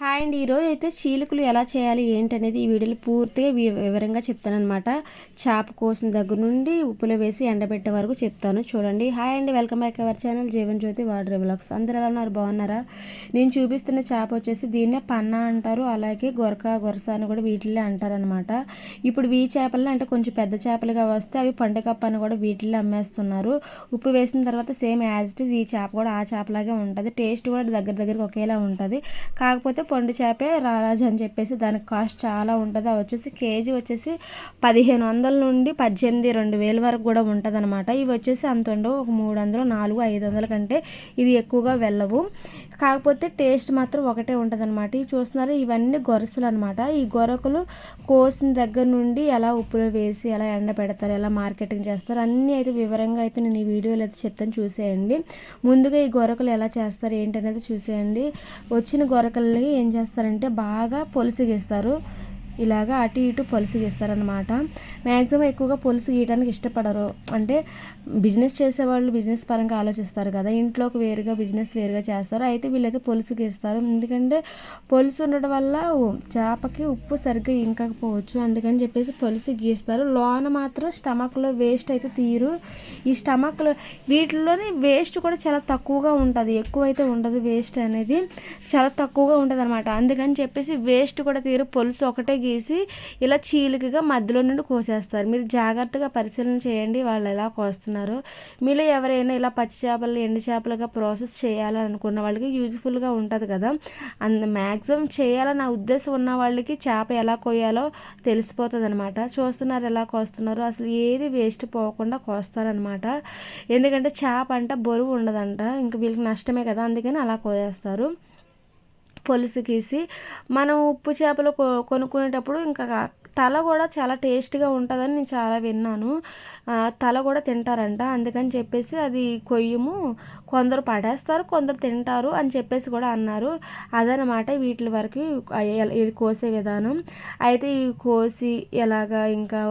Hi అండి. ఈరోజు అయితే చీలికలు ఎలా చేయాలి ఏంటనేది ఈ వీడియోలో పూర్తిగా వివరంగా చెప్తానమాట. చేప కోసిన దగ్గర నుండి ఉప్పులో వేసి ఎండబెట్టే వరకు చెప్తాను చూడండి. హాయ్ అండి, welcome back our channel Jeevan Jyothi water vlogs. అందరూ ఎలా ఉన్నారు, బాగున్నారా? నేను చూపిస్తున్న చేప వచ్చేసి దీన్నే పన్నా అంటారు, అలాగే గొరస అని కూడా వీటిల్లో అంటారనమాట. ఇప్పుడు ఈ చేపలు అంటే కొంచెం పెద్ద చేపలుగా వస్తే అవి పండుగప్ప అని కూడా వీటిల్లో అమ్మేస్తున్నారు. ఉప్పు వేసిన తర్వాత సేమ్ యాజ్ ఇట్ ఈజ్ ఈ చేప కూడా ఆ చేపలాగే ఉంటుంది. టేస్ట్ కూడా దగ్గరికి ఒకేలా ఉంటుంది. కాకపోతే పండు చేపే రారాజు అని చెప్పేసి దానికి కాస్ట్ చాలా ఉంటుంది. అవి వచ్చేసి కేజీ వచ్చేసి 1500 నుండి 18,000 వరకు కూడా ఉంటుంది అనమాట. ఇవి వచ్చేసి అంత ఉండవు, ఒక 300, 400, 500 కంటే ఇది ఎక్కువగా వెళ్ళవు. కాకపోతే టేస్ట్ మాత్రం ఒకటే ఉంటుంది అనమాట. ఇవి చూస్తున్నారు, ఇవన్నీ గొరసలు అనమాట. ఈ గొరకలు కోసిన దగ్గర నుండి ఎలా ఉప్పులో వేసి ఎలా ఎండ పెడతారు, ఎలా మార్కెటింగ్ చేస్తారు అన్నీ అయితే వివరంగా అయితే నేను ఈ వీడియోలో అయితే చెప్తాను, చూసేయండి. ముందుగా ఈ గొరకలు ఎలా చేస్తారు ఏంటనేది చూసేయండి. వచ్చిన గొరకల్ని ఏం చేస్తారంటే బాగా పొలుసుగిస్తారు, ఇలాగా అటు ఇటు పొలుసు గీస్తారనమాట. మ్యాక్సిమం ఎక్కువగా పొలుసు గీయడానికి ఇష్టపడరు. అంటే బిజినెస్ చేసేవాళ్ళు బిజినెస్ పరంగా ఆలోచిస్తారు కదా, ఇంట్లోకి వేరుగా బిజినెస్ వేరుగా చేస్తారు. అయితే వీళ్ళైతే పొలుసు గీస్తారు, ఎందుకంటే పొలుసు ఉండడం వల్ల చేపకి ఉప్పు సరిగ్గా ఇంకకపోవచ్చు, అందుకని చెప్పేసి పొలుసు గీస్తారు. లోన మాత్రం స్టమక్లో వేస్ట్ అయితే తీరు. ఈ స్టమక్లో వీటిల్లోని వేస్ట్ కూడా చాలా తక్కువగా ఉంటుంది, ఎక్కువైతే ఉండదు. వేస్ట్ అనేది చాలా తక్కువగా ఉంటుంది అనమాట. అందుకని చెప్పేసి వేస్ట్ కూడా తీరు, పొలుసు ఒకటే గీసి ఇలా చీలికగా మధ్యలో నుండి కోసేస్తారు. మీరు జాగ్రత్తగా పరిశీలన చేయండి వాళ్ళు ఎలా కోస్తున్నారు. మీలో ఎవరైనా ఇలా పచ్చి చేపలు ఎండు చేపలుగా ప్రాసెస్ చేయాలని అనుకున్న వాళ్ళకి యూజ్ఫుల్గా ఉంటుంది కదా. మ్యాక్సిమం చేయాలని నా ఉద్దేశం ఉన్న వాళ్ళకి చేప ఎలా కోయాలో తెలిసిపోతుంది అనమాట. చూస్తున్నారు ఎలా కోస్తున్నారు, అసలు ఏది వేస్ట్ పోకుండా కోస్తారనమాట. ఎందుకంటే చేప అంటే బరువు ఉండదంట, ఇంకా వీళ్ళకి నష్టమే కదా, అందుకని అలా కోయేస్తారు. పొలుసు గీసి మనం ఉప్పు చేపలు కొనుక్కునేటప్పుడు ఇంకా తల కూడా చాలా టేస్ట్గా ఉంటుందని నేను చాలా విన్నాను. తల కూడా తింటారంట, అందుకని చెప్పేసి అది కొయ్యము, కొందరు పడేస్తారు కొందరు తింటారు అని చెప్పేసి కూడా అన్నారు. అదనమాట వీటి వరకు కోసే విధానం. అయితే ఇవి కోసి ఎలాగా ఇంకా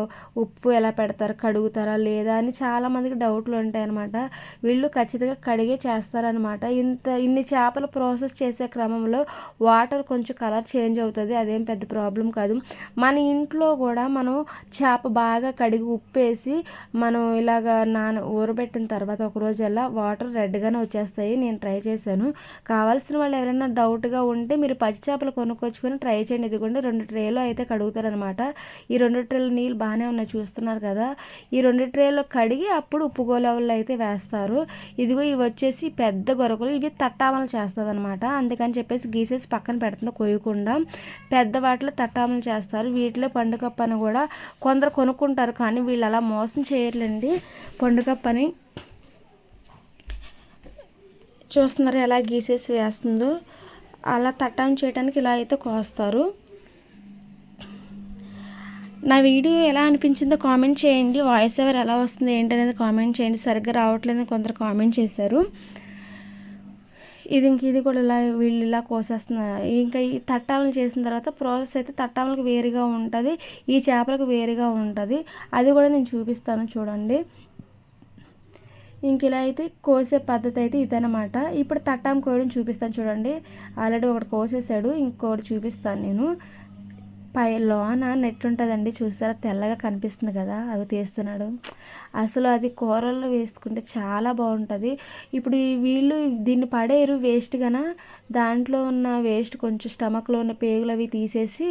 ఉప్పు ఎలా పెడతారు, కడుగుతారా లేదా అని చాలామందికి డౌట్లు ఉంటాయి అనమాట. వీళ్ళు ఖచ్చితంగా కడిగే చేస్తారనమాట. ఇన్ని చేపలు ప్రాసెస్ చేసే క్రమంలో వాటర్ కొంచెం కలర్ చేంజ్ అవుతుంది, అదేం పెద్ద ప్రాబ్లం కాదు. మన ఇంట్లో కూడా మనం చేప బాగా కడిగి ఉప్పేసి మనం ఇలాగ ఊరబెట్టిన తర్వాత ఒక రోజల్లా వాటర్ రెడ్గానే వచ్చేస్తాయి. నేను ట్రై చేశాను. కావాల్సిన వాళ్ళు ఎవరైనా డౌట్గా ఉంటే మీరు పచ్చి చేపలు కొనుక్కొచ్చుకొని ట్రై చేయండి. ఇదిగోండి 2 ట్రేలో అయితే కడుగుతారనమాట. ఈ 2 ట్రేల నీళ్ళు బాగానే ఉన్నాయి చూస్తున్నారు కదా. ఈ 2 ట్రేలో కడిగి అప్పుడు ఉప్పు గోలెవల్లో అయితే వేస్తారు. ఇదిగో ఇవి వచ్చేసి పెద్ద గొరకలు, ఇవి తట్టామలు చేస్తుంది అనమాట. అందుకని చెప్పేసి గీసేసి పక్కన పెడుతుంది కొయ్యకుండా. పెద్ద వాటిలో తట్టామలు చేస్తారు. వీటిలో పండుగప్పని కూడా కొందరు కొనుక్కుంటారు, కానీ వీళ్ళు అలా మోసం చేయర్లండి. పండుగప్పని చూస్తున్నారు ఎలా గీసేసి వేస్తుందో, అలా తట్టాం చేయడానికి ఇలా అయితే కోస్తారు. నా వీడియో ఎలా అనిపించిందో కామెంట్ చేయండి. వాయిస్ ఓవర్ ఎలా వస్తుంది ఏంటనేది కామెంట్ చేయండి. సరిగ్గా రావట్లేదని కొందరు కామెంట్ చేశారు. ఇది కూడా ఇలా వీళ్ళు ఇలా కోసేస్తున్నారు. ఇంకా ఈ తట్టాలను చేసిన తర్వాత ప్రాసెస్ అయితే తట్టాలకు వేరుగా ఉంటుంది, ఈ చేపలకు వేరుగా ఉంటుంది. అది కూడా నేను చూపిస్తాను చూడండి. ఇంక ఇలా అయితే కోసే పద్ధతి అయితే ఇదనమాట. ఇప్పుడు తట్టాం కోయడం చూపిస్తాను చూడండి. ఆల్రెడీ ఒకటి కోసేసాడు, ఇంకోటి చూపిస్తాను నేను. లోన నెట్ ఉంటుందండి, చూసారా తెల్లగా కనిపిస్తుంది కదా, అవి తీస్తున్నాడు. అసలు అది కూరల్లో వేసుకుంటే చాలా బాగుంటుంది. ఇప్పుడు వీళ్ళు దీన్ని పడేరు వేస్ట్గాన, దాంట్లో ఉన్న వేస్ట్ కొంచెం స్టమక్లో ఉన్న పేగులు అవి తీసేసి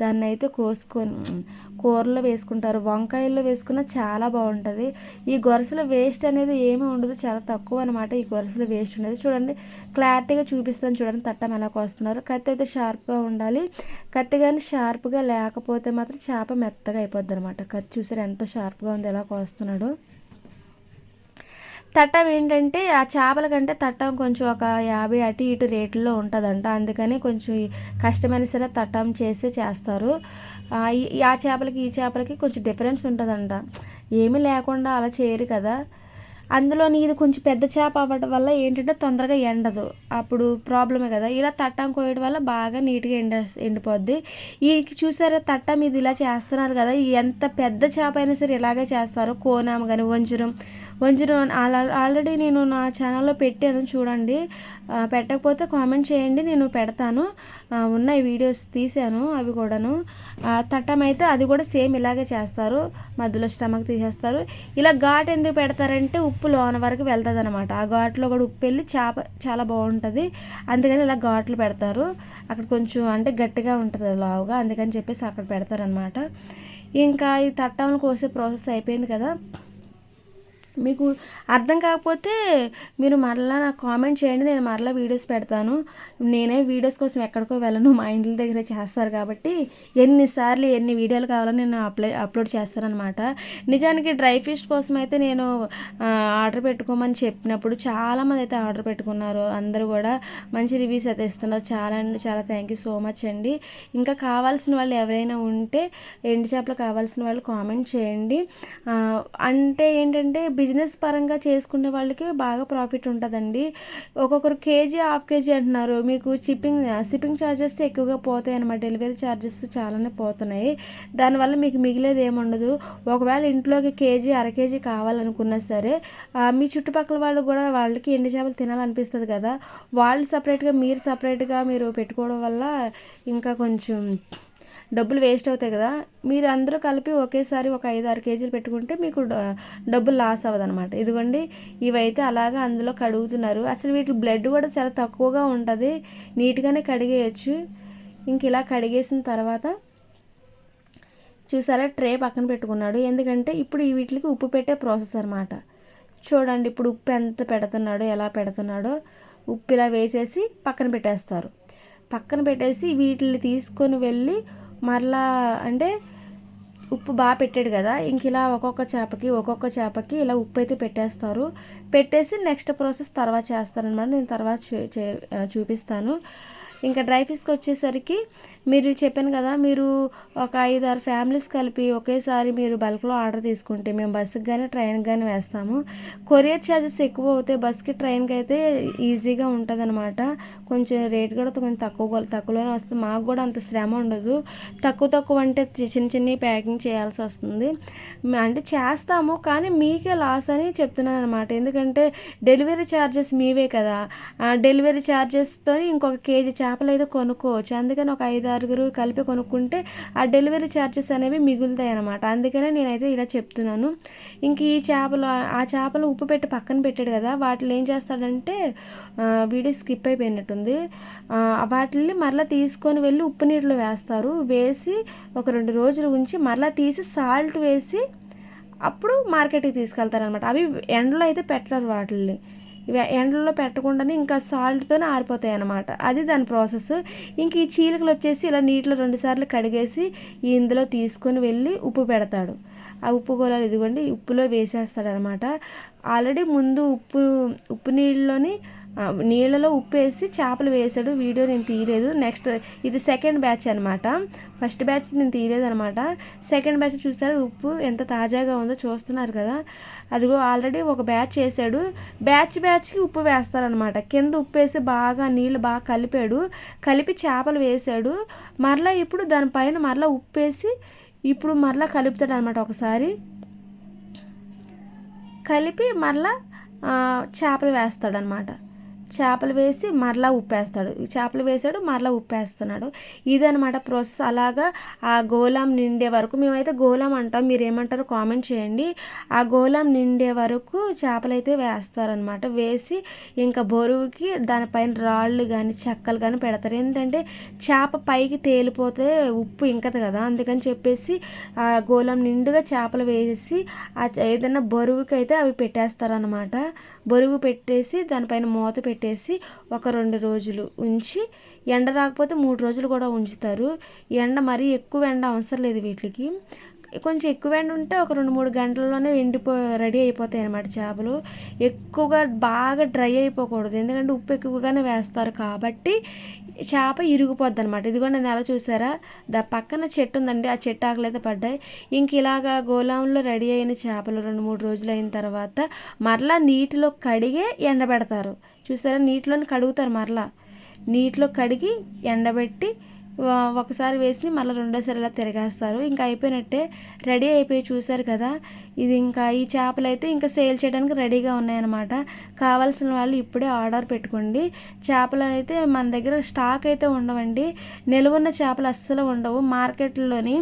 దాన్ని అయితే కోసుకొని కూరలో వేసుకుంటారు. వంకాయల్లో వేసుకున్న చాలా బాగుంటుంది. ఈ గొరసల వేస్ట్ అనేది ఏమీ ఉండదు, చాలా తక్కువ అనమాట ఈ గొరసల వేస్ట్ ఉండేది. చూడండి క్లారిటీగా చూపిస్తాను చూడండి తట్టం ఎలా కోస్తున్నారు. కత్తి అయితే షార్ప్గా ఉండాలి, కత్తి కానీ షార్ప్గా లేకపోతే మాత్రం చేప మెత్తగా అయిపోద్ది అనమాట. కత్తి చూసారు ఎంత షార్ప్గా ఉంది, ఎలా కోస్తున్నాడు. తట్టం ఏంటంటే ఆ చేపల కంటే తట్టం కొంచెం ఒక 50 అటు ఇటు రేట్లలో ఉంటుందంట, అందుకని కొంచెం కష్టమైన సరే తట్టం చేస్తారు. ఆ చేపలకి ఈ చేపలకి కొంచెం డిఫరెన్స్ ఉంటుందంట, ఏమీ లేకుండా అలా చేయరు కదా. అందులోని ఇది కొంచెం పెద్ద చేప అవ్వడం వల్ల ఏంటంటే తొందరగా ఎండదు, అప్పుడు ప్రాబ్లమే కదా. ఇలా తట్టం కోయడం వల్ల బాగా నీట్గా ఎండిపోద్ది. ఈ చూసారా తట్టం ఇది ఇలా చేస్తున్నారు కదా, ఎంత పెద్ద చేప అయినా సరే ఇలాగే చేస్తారు. కోనాము కానీ వంజరం ఆల్రెడీ నేను నా ఛానల్లో పెట్టాను చూడండి. పెట్టకపోతే కామెంట్ చేయండి, నేను పెడతాను. ఉన్నాయి వీడియోస్ తీసాను అవి కూడాను. తట్టం అయితే అది కూడా సేమ్ ఇలాగే చేస్తారు, మధ్యలో స్టమక్ తీసేస్తారు. ఇలా ఘాటు ఎందుకు పెడతారంటే ఉప్పు లోన వరకు వెళ్తుంది అనమాట. ఆ ఘాట్లో కూడా ఉప్పు వెళ్ళి చేప చాలా బాగుంటుంది, అందుకని ఇలా ఘాట్లు పెడతారు. అక్కడ కొంచెం అంటే గట్టిగా ఉంటుంది లావుగా, అందుకని చెప్పేసి అక్కడ పెడతారనమాట. ఇంకా ఈ తట్టంలు కోసే ప్రాసెస్ అయిపోయింది కదా. మీకు అర్థం కాకపోతే మీరు మరలా నాకు కామెంట్ చేయండి, నేను మరలా వీడియోస్ పెడతాను. నేనే వీడియోస్ కోసం ఎక్కడికో వెళ్ళను, మా ఇంటి దగ్గర చేస్తారు కాబట్టి ఎన్నిసార్లు ఎన్ని వీడియోలు కావాలో నేను అప్లోడ్ చేస్తానన్నమాట. నిజానికి డ్రై ఫిష్ కోసం అయితే నేను ఆర్డర్ పెట్టుకోమని చెప్పినప్పుడు చాలామంది అయితే ఆర్డర్ పెట్టుకున్నారు. అందరూ కూడా మంచి రివ్యూస్ అయితే ఇస్తున్నారు. చాలా అండి, చాలా థ్యాంక్ యూ సో మచ్ అండి. ఇంకా కావాల్సిన వాళ్ళు ఎవరైనా ఉంటే, ఎండు చేపలు కావాల్సిన వాళ్ళు కామెంట్ చేయండి. అంటే ఏంటంటే బిజినెస్ పరంగా చేసుకునే వాళ్ళకి బాగా ప్రాఫిట్ ఉంటుందండి. ఒక్కొక్కరు కేజీ హాఫ్ కేజీ అంటున్నారు. మీకు షిప్పింగ్ ఛార్జెస్ ఎక్కువగా పోతాయి అన్నమాట. డెలివరీ ఛార్జెస్ చాలానే పోతున్నాయి. దానివల్ల మీకు మిగిలేది ఏముండదు. ఒకవేళ ఇంట్లోకి కేజీ అర కేజీ కావాలనుకున్నా సరే, మీ చుట్టుపక్కల వాళ్ళు కూడా వాళ్ళకి ఎండు చేపలు తినాలనిపిస్తుంది కదా, వాళ్ళు సపరేట్గా మీరు సపరేట్గా మీరు పెట్టుకోవడం వల్ల ఇంకా కొంచెం డబ్బులు వేస్ట్ అవుతాయి కదా. మీరు అందరూ కలిపి ఒకేసారి ఒక 5-6 కేజీలు పెట్టుకుంటే మీకు డబ్బులు లాస్ అవ్వదు అనమాట. ఇదిగోండి, ఇవైతే అలాగా అందులో కడుగుతున్నారు. అసలు వీటి బ్లడ్ కూడా చాలా తక్కువగా ఉంటుంది, నీట్గానే కడిగేయచ్చు. ఇంక ఇలా కడిగేసిన తర్వాత చూసారా, ట్రే పక్కన పెట్టుకున్నాడు. ఎందుకంటే ఇప్పుడు వీటికి ఉప్పు పెట్టే ప్రాసెస్ అనమాట. చూడండి ఇప్పుడు ఉప్పు ఎంత పెడుతున్నాడో, ఎలా పెడుతున్నాడో. ఉప్పు ఇలా వేసేసి పక్కన పెట్టేస్తారు. పక్కన పెట్టేసి వీటిని తీసుకొని వెళ్ళి మరలా అంటే ఉప్పు బాగా పెట్టాడు కదా, ఇంక ఇలా ఒక్కొక్క చేపకి ఇలా ఉప్పు అయితే పెట్టేస్తారు. పెట్టేసి నెక్స్ట్ ప్రాసెస్ తర్వాత చేస్తారనమాట. నేను తర్వాత చూపిస్తాను. ఇంకా డ్రై ఫిష్కి వచ్చేసరికి మీరు చెప్పాను కదా, మీరు ఒక 5-6 ఫ్యామిలీస్ కలిపి ఒకేసారి మీరు బల్క్లో ఆర్డర్ తీసుకుంటే మేము బస్సుకి కానీ ట్రైన్కి కానీ వేస్తాము. కొరియర్ ఛార్జెస్ ఎక్కువ అవుతాయి, బస్కి ట్రైన్కి అయితే ఈజీగా ఉంటుంది అనమాట. కొంచెం రేట్ కూడా కొంచెం తక్కువలోనే వస్తుంది. మాకు కూడా అంత శ్రమ ఉండదు. తక్కువ అంటే చిన్న ప్యాకింగ్ చేయాల్సి వస్తుంది. అంటే చేస్తాము కానీ మీకే లాస్ అని చెప్తున్నాను అనమాట. ఎందుకంటే డెలివరీ ఛార్జెస్ మీవే కదా, డెలివరీ ఛార్జెస్తో ఇంకొక కేజీ చేపలు అయితే కొనుక్కోవచ్చు. అందుకని ఒక 5-6 కలిపి కొనుక్కుంటే ఆ డెలివరీ ఛార్జెస్ అనేవి మిగులుతాయి అన్నమాట. అందుకనే నేనైతే ఇలా చెప్తున్నాను. ఇంక ఆ చేపలు ఉప్పు పెట్టి పక్కన పెట్టాడు కదా, వాటిని ఏం చేస్తాడంటే వీడియో స్కిప్ అయిపోయినట్టుంది. వాటిని మరలా తీసుకొని వెళ్ళి ఉప్పు నీటిలో వేస్తారు. వేసి ఒక 2 రోజులు ఉంచి మరలా తీసి సాల్ట్ వేసి అప్పుడు మార్కెట్కి తీసుకెళ్తారనమాట. అవి ఎండలో అయితే పెట్టరు, వాటిని ఎండలో పెట్టకుండానే ఇంకా సాల్ట్తోనే ఆరిపోతాయి అన్నమాట. అది దాని ప్రాసెస్. ఇంక ఈ చీలికలు వచ్చేసి ఇలా నీటిలో 2 సార్లు కడిగేసి ఇందులో తీసుకొని వెళ్ళి ఉప్పు పెడతాడు. ఆ ఉప్పు గోళాలు ఇదిగోండి ఉప్పులో వేసేస్తాడనమాట. ఆల్రెడీ ముందు ఉప్పు నీళ్ళలో ఉప్పు వేసి చేపలు వేసాడు. వీడియో నేను తీయలేదు. నెక్స్ట్ ఇది సెకండ్ బ్యాచ్ అనమాట. ఫస్ట్ బ్యాచ్ నేను తీయలేదు అనమాట. సెకండ్ బ్యాచ్ చూసారు, ఉప్పు ఎంత తాజాగా ఉందో చూస్తున్నారు కదా. అదిగో ఆల్రెడీ ఒక బ్యాచ్ చేశాడు. బ్యాచ్కి ఉప్పు వేస్తారనమాట. కింద ఉప్పు వేసి నీళ్ళు బాగా కలిపి చేపలు వేసాడు. మరలా ఇప్పుడు దానిపైన మరలా ఉప్పు వేసి ఇప్పుడు మరలా కలుపుతాడు అనమాట. ఒకసారి కలిపి మరలా చేపలు వేస్తాడనమాట. చేపలు వేసి మరలా ఉప్పేస్తాడు. చేపలు వేసాడు, మరలా ఉప్పేస్తున్నాడు. ఇదనమాట ప్రాసెస్. అలాగా ఆ గోళం నిండే వరకు, మేమైతే గోళం అంటాం, మీరు ఏమంటారో కామెంట్ చేయండి. ఆ గోళం నిండే వరకు చేపలు అయితే వేస్తారనమాట. వేసి ఇంకా బరువుకి దానిపైన రాళ్ళు కానీ చెక్కలు కానీ పెడతారు. ఏంటంటే చేప పైకి తేలిపోతే ఉప్పు ఇంకదు కదా, అందుకని చెప్పేసి ఆ గోళం నిండుగా చేపలు వేసి ఏదైనా బరువుకి అయితే అవి పెట్టేస్తారనమాట. బరువు పెట్టేసి దానిపైన మూత పెట్టేసి ఒక 2 రోజులు ఉంచి, ఎండ రాకపోతే 3 రోజులు కూడా ఉంచుతారు. ఎండ మరీ ఎక్కువ ఎండ అవసరం లేదు వీటికి. కొంచెం ఎక్కువ ఎండ ఉంటే ఒక 2-3 గంటల్లోనే రెడీ అయిపోతాయి అన్నమాట చేపలు. ఎక్కువగా బాగా డ్రై అయిపోకూడదు, ఎందుకంటే ఉప్పు ఎక్కువగానే వేస్తారు కాబట్టి చేప ఇరిగిపోద్ది అనమాట. ఇదిగోండి నెల చూసారా, పక్కన చెట్టు ఉందండి, ఆ చెట్టు ఆకులైతే పడ్డాయి. ఇంక ఇలాగా గోళంలో రెడీ అయిన చేపలు 2-3 రోజులు అయిన తర్వాత మరలా నీటిలో కడిగే ఎండబెడతారు. చూసారా, నీటిలోని కడుగుతారు, మరలా నీటిలో కడిగి ఎండబెట్టి ఒకసారి వేసి మళ్ళీ రెండోసారి ఇలా తిరగేస్తారు. ఇంకా అయిపోయినట్టే, రెడీ అయిపోయి చూసారు కదా. ఇది ఇంకా ఈ చేపలు అయితే ఇంకా సేల్ చేయడానికి రెడీగా ఉన్నాయన్నమాట. కావాల్సిన వాళ్ళు ఇప్పుడే ఆర్డర్ పెట్టుకోండి. చేపలు అయితే మన దగ్గర స్టాక్ అయితే ఉండవండి. నిలువున్న చేపలు అస్సలు ఉండవు. మార్కెట్లోని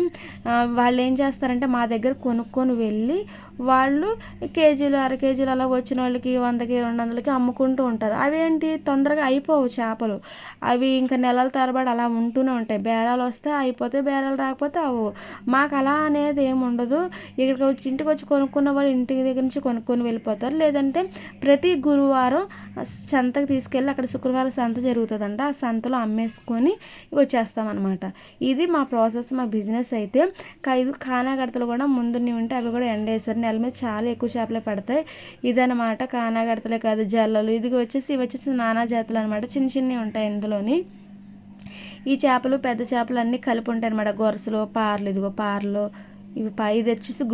వాళ్ళు ఏం చేస్తారంటే మా దగ్గర కొనుక్కొని వెళ్ళి వాళ్ళు కేజీలు అర కేజీలు అలా వచ్చిన వాళ్ళకి 100కి 200కి అమ్ముకుంటూ ఉంటారు. అవేంటి తొందరగా అయిపోవు చేపలు. అవి ఇంకా నెలల తరబడి అలా ఉంటూనే ఉంటాయి. బేరాలు వస్తే అయిపోతే, బేరాలు రాకపోతే అవ్వవు. మాకు అలా అనేది ఏమి ఉండదు. ఇక్కడికి వచ్చి ఇంటికి వచ్చి కొనుక్కున్న వాళ్ళు ఇంటి దగ్గర నుంచి కొనుక్కొని వెళ్ళిపోతారు. లేదంటే ప్రతి గురువారం సంతకు తీసుకెళ్ళి అక్కడ శుక్రవారం సంత జరుగుతుందంట. ఆ సంతలో అమ్మేసుకొని వచ్చేస్తామన్నమాట. ఇది మా ప్రాసెస్, మా బిజినెస్ అయితే. ఇది కానాగడతలు కూడా ముందుని ఉంటే అవి కూడా ఎండేసారు. నెల మీద చాలా ఎక్కువ చేపలే పడతాయి. ఇదనమాట కానాగడతలే కాదు, జల్లలు. ఇవి వచ్చేసి నానా జాతులు అనమాట. చిన్న చిన్నవి ఉంటాయి ఇందులోని. ఈ చేపలు పెద్ద చేపలు అన్నీ కలిపి ఉంటాయి అనమాట. గొరసలు, పార్లు, ఇదిగో పార్లు, ఇది వచ్చేసి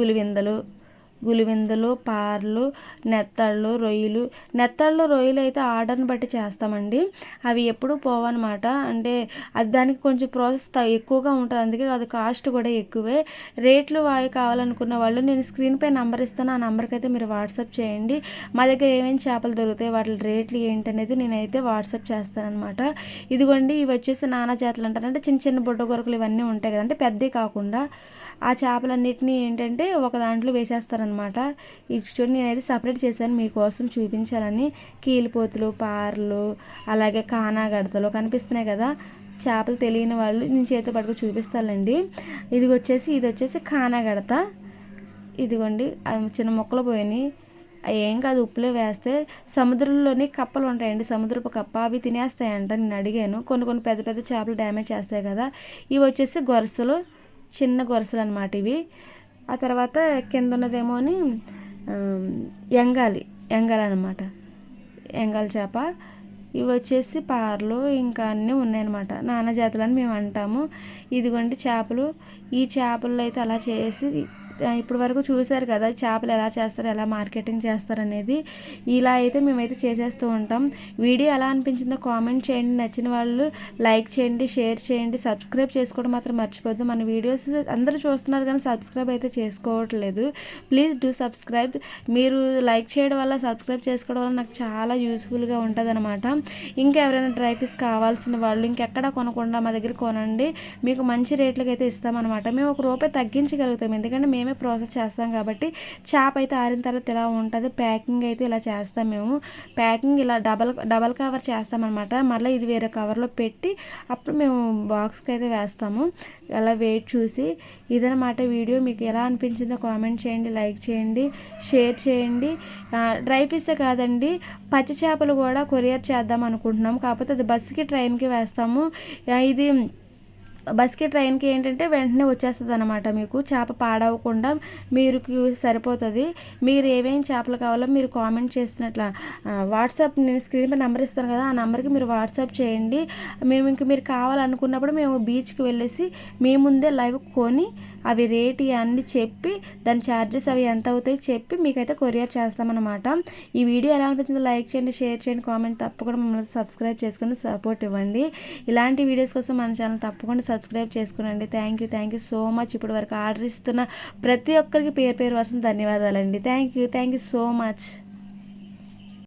గులివిందులు, పార్లు, నెత్తళ్ళు, రొయ్యలు అయితే ఆర్డర్ని బట్టి చేస్తామండి. అవి ఎప్పుడు పోవన్నమాట. అంటే అది దానికి కొంచెం ప్రాసెస్ ఎక్కువగా ఉంటుంది. అందుకే అది కాస్ట్ కూడా ఎక్కువే. రేట్లు కావాలనుకున్న వాళ్ళు నేను స్క్రీన్పై నెంబర్ ఇస్తాను. ఆ నెంబర్కి అయితే మీరు వాట్సాప్ చేయండి. మా దగ్గర ఏమేమి చేపలు దొరుకుతాయి, వాటి రేట్లు ఏంటనేది నేనైతే వాట్సాప్ చేస్తానమాట. ఇదిగోండి, ఇవి వచ్చేసి నానా జాతులు అంటారు. అంటే చిన్న చిన్న బుడ్డ గొరకలు ఇవన్నీ ఉంటాయి కదంటే, పెద్దవి కాకుండా ఆ చేపలన్నిటిని ఏంటంటే ఒక దాంట్లో వేసేస్తారనమాట. ఇది చూడండి, నేనైతే సపరేట్ చేశాను మీకోసం చూపించాలని. కీలిపోతులు, పార్లు, అలాగే కానాగడతలు కనిపిస్తున్నాయి కదా. చేపలు తెలియని వాళ్ళు నేను చేతితో పట్టుకు చూపిస్తానండి. ఇది వచ్చేసి కానాగడత. ఇదిగోండి, చిన్న మొక్కలు పోయినాయి. ఏం కాదు, ఉప్పులో వేస్తే. సముద్రంలోని కప్పలు ఉంటాయండి, సముద్రపు కప్ప, అవి తినేస్తాయంట. నేను అడిగాను. కొన్ని పెద్ద పెద్ద చేపలు డ్యామేజ్ చేస్తాయి కదా. ఇవి వచ్చేసి గొరసలు, చిన్న గొరసలు అనమాట ఇవి. ఆ తర్వాత కింద ఉన్నదేమోని ఎంగాలి అనమాట, ఎంగాలి చేప. ఇవి వచ్చేసి పార్లు, ఇంకా అన్నీ ఉన్నాయన్నమాట. నానా జాతులని మేము అంటాము. ఇదిగోండి చేపలు. ఈ చేపలు అయితే అలా చేసి ఇప్పటి వరకు చూశారు కదా, చేపలు ఎలా చేస్తారు, ఎలా మార్కెటింగ్ చేస్తారు అనేది. ఇలా అయితే మేమైతే చేసేస్తూ ఉంటాం. వీడియో ఎలా అనిపించిందో కామెంట్ చేయండి. నచ్చిన వాళ్ళు లైక్ చేయండి, షేర్ చేయండి, సబ్స్క్రైబ్ చేసుకోవడం మాత్రం మర్చిపోద్దు. మన వీడియోస్ అందరూ చూస్తున్నారు కానీ సబ్స్క్రైబ్ అయితే చేసుకోవట్లేదు. Please do subscribe. మీరు లైక్ చేయడం వల్ల, సబ్స్క్రైబ్ చేసుకోవడం వల్ల నాకు చాలా యూస్ఫుల్గా ఉంటుంది అనమాట. ఇంకా ఎవరైనా డ్రై ఫిష్ కావాల్సిన వాళ్ళు ఇంకెక్కడ కొనకుండా మా దగ్గర కొనండి. మీకు మంచి రేట్లకి అయితే ఇస్తామన్నమాట. మేము ₹1 తగ్గించగలుగుతాం, ఎందుకంటే మేమే ప్రాసెస్ చేస్తాం కాబట్టి. చేప అయితే ఆరిన తర్వాత ఇలా ఉంటుంది. ప్యాకింగ్ అయితే ఇలా చేస్తాం మేము. ప్యాకింగ్ ఇలా డబల్ కవర్ చేస్తామన్నమాట. మళ్ళీ ఇది వేరే కవర్లో పెట్టి అప్పుడు మేము బాక్స్కి అయితే వేస్తాము. అలా వెయిట్ చూసి. ఇదనమాట వీడియో. మీకు ఎలా అనిపించిందో కామెంట్ చేయండి, లైక్ చేయండి, షేర్ చేయండి. డ్రై ఫిషే కాదండి, పచ్చి చేపలు కూడా కొరియర్ చేద్దాం అనుకుంటున్నాం. కాకపోతే అది బస్సుకి, ట్రైన్కి వేస్తాము. ఇది బస్కి, ట్రైన్కి ఏంటంటే వెంటనే వచ్చేస్తుంది అనమాట. మీకు చేప పాడవకుండా మీరు సరిపోతుంది. మీరు ఏమేమి చేపలు కావాలో మీరు కామెంట్ చేసినట్ల వాట్సాప్, నేను స్క్రీన్ పై నెంబర్ ఇస్తాను కదా, ఆ నెంబర్కి మీరు వాట్సాప్ చేయండి. మీరు కావాలనుకున్నప్పుడు మేము బీచ్కి వెళ్ళేసి మీ ముందే లైవ్ కొని అవి రేట్ అన్నీ చెప్పి దాని ఛార్జెస్ అవి ఎంత అవుతాయి చెప్పి మీకైతే కొరియర్ చేస్తామన్నమాట. ఈ వీడియో ఎలా అనిపించిందో లైక్ చేయండి, షేర్ చేయండి, కామెంట్ తప్పకుండా మమ్మల్ని సబ్స్క్రైబ్ చేసుకొని సపోర్ట్ ఇవ్వండి. ఇలాంటి వీడియోస్ కోసం మన ఛానల్ తప్పకుండా సబ్స్క్రైబ్ చేసుకోండి. Thank you so much. ఇప్పటి వరకు ఆర్డర్ ఇస్తున్న ప్రతి ఒక్కరికి పేరు వరుసన ధన్యవాదాలండి. Thank you so much.